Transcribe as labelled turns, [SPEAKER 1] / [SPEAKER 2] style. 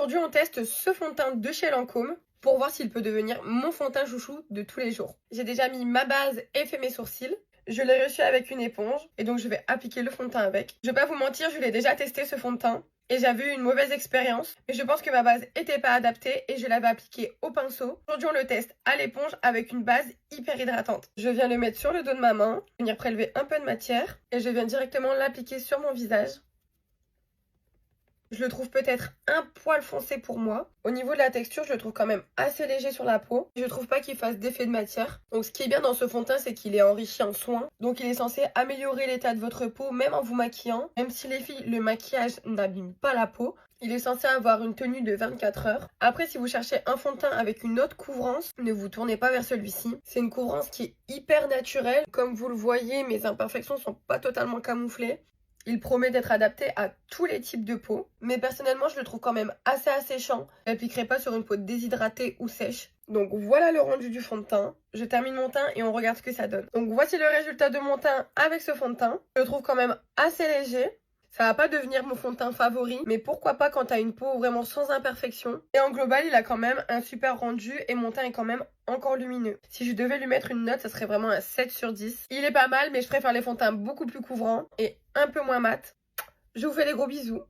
[SPEAKER 1] Aujourd'hui, on teste ce fond de teint de chez Lancôme pour voir s'il peut devenir mon fond de teint chouchou de tous les jours. J'ai déjà mis ma base et fait mes sourcils. Je l'ai reçu avec une éponge et donc je vais appliquer le fond de teint avec. Je vais pas vous mentir, je l'ai déjà testé ce fond de teint et j'avais eu une mauvaise expérience. Mais je pense que ma base était pas adaptée et je l'avais appliqué au pinceau. Aujourd'hui, on le teste à l'éponge avec une base hyper hydratante. Je viens le mettre sur le dos de ma main, venir prélever un peu de matière et je viens directement l'appliquer sur mon visage. Je le trouve peut-être un poil foncé pour moi. Au niveau de la texture, je le trouve quand même assez léger sur la peau. Je trouve pas qu'il fasse d'effet de matière. Donc ce qui est bien dans ce fond de teint, c'est qu'il est enrichi en soins. Donc il est censé améliorer l'état de votre peau, même en vous maquillant. Même si les filles, le maquillage n'abîme pas la peau. Il est censé avoir une tenue de 24 heures. Après, si vous cherchez un fond de teint avec une autre couvrance, ne vous tournez pas vers celui-ci. C'est une couvrance qui est hyper naturelle. Comme vous le voyez, mes imperfections sont pas totalement camouflées. Il promet d'être adapté à tous les types de peau, mais personnellement je le trouve quand même assez asséchant. Je l'appliquerai pas sur une peau déshydratée ou sèche. Donc voilà le rendu du fond de teint. Je termine mon teint et on regarde ce que ça donne. Donc voici le résultat de mon teint avec ce fond de teint. Je le trouve quand même assez léger. Ça va pas devenir mon fond de teint favori, mais pourquoi pas quand t'as une peau vraiment sans imperfection. Et en global, il a quand même un super rendu et mon teint est quand même encore lumineux. Si je devais lui mettre une note, ça serait vraiment un 7 sur 10. Il est pas mal, mais je préfère les fonds de teint beaucoup plus couvrants et un peu moins mat. Je vous fais des gros bisous.